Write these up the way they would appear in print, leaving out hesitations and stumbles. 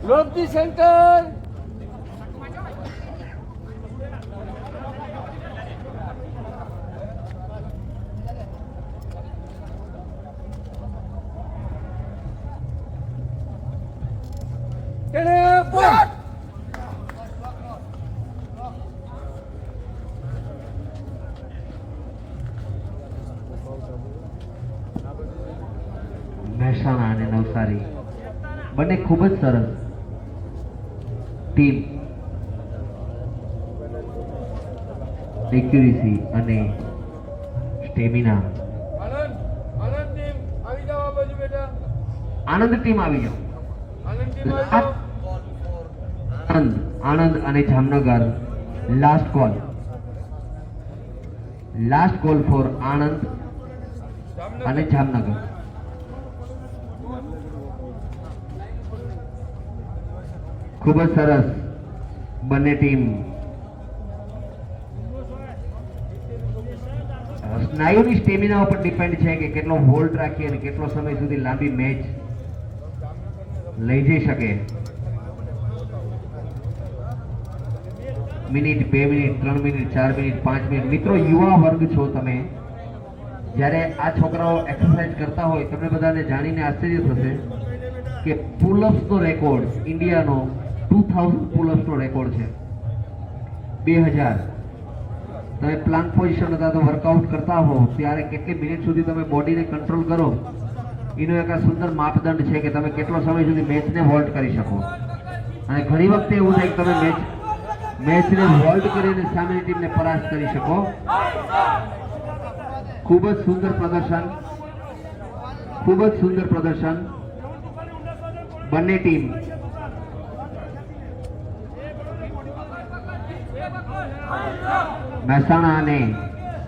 Lob the center. Mehsana અને નવસારી બંને ખૂબ જ સરસ ટીમ એક્યુરેસી અને સ્ટેમિના. આનંદ ટીમ આવી જાઓ. આનંદ અને જામનગર લાસ્ટ કોલ ફોર આનંદ અને જામનગર. ખૂબ જ સરસ બંને ટીમ. સ્નાયુની સ્ટેમિના ઉપર ડિપેન્ડ છે કે કેટલો હોલ્ડ રાખી અને કેટલો સમય સુધી લાંબી મેચ લઈ જઈ શકે. Minute, 2 minute, 3 minute, 4 minute, 5 minute. મિત્રો, યુવા વર્ગ છો તમે. જ્યારે આ છોકરાઓ એક્સરસાઇઝ કરતા હોય તમને બધાને જાણીને આશ્ચર્ય થશે કે પુલઅપ્સનો રેકોર્ડ ઇન્ડિયાનો 2000 પુલઅપ્સનો રેકોર્ડ છે. 2000. તમે પ્લાન્ટ પોઝિશન હતા તો વર્કઆઉટ કરતા હો ત્યારે કેટલી મિનિટ સુધી તમે બોડીને કંટ્રોલ કરો એનો એક આ સુંદર માપદંડ છે કે તમે કેટલો સમય સુધી મેચને હોલ્ડ કરી શકો. અને ઘણી વખતે એવું થાય કે તમે મેચને હોલ્ડ કરીને સામેની ટીમને પરાસ્ત કરી શકો. ખૂબ જ સુંદર પ્રદર્શન બંને ટીમ. મહેસાણા અને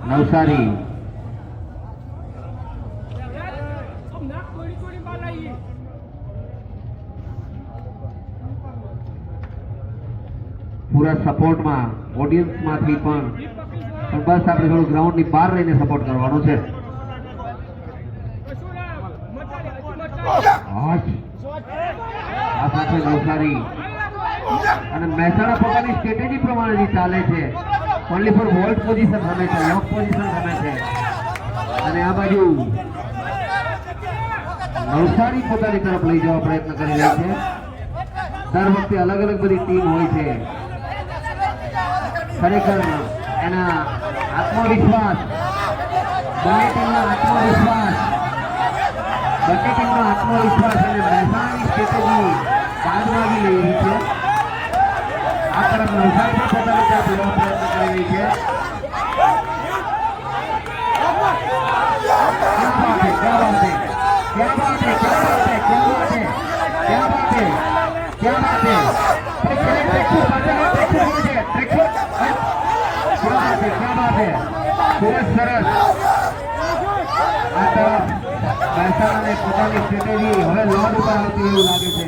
નવસારી. પૂરા સપોર્ટમાં ઓડિયન્સમાંથી પણ બસ આપણે થોડું ગ્રાઉન્ડની બહાર રહીને સપોર્ટ કરવાનો છે. આ સાથે નવસારી અને મહેસાણા પોતાની સ્ટ્રેટેજી પ્રમાણે ચાલે છે. ઓનલી ફોર હોલ્ડ પોઝિશન રમે છે, લોક પોઝિશન રમે છે. અને આ બાજુ નવસારી પોતાની તરફ લઈ જવા પ્રયત્ન કરી રહી છે. દર વખતે અલગ અલગ બધી ટીમ હોય છે. ખરેખર એના આત્મવિશ્વાસ, બંને ટીમનો આત્મવિશ્વાસ અને મહેસાણાની સ્ટ્રેટેજી બાદમાં લઈ રહી છે. આ તરફ નવસારી પોતાની તરફ લેવા પ્રયત્ન કરી રહી છે. સરસ. આ તરફ મહેસાણાને પોતાની સ્ટ્રેટેજી હવે લોડ ઉપર આવતી એવું લાગે છે.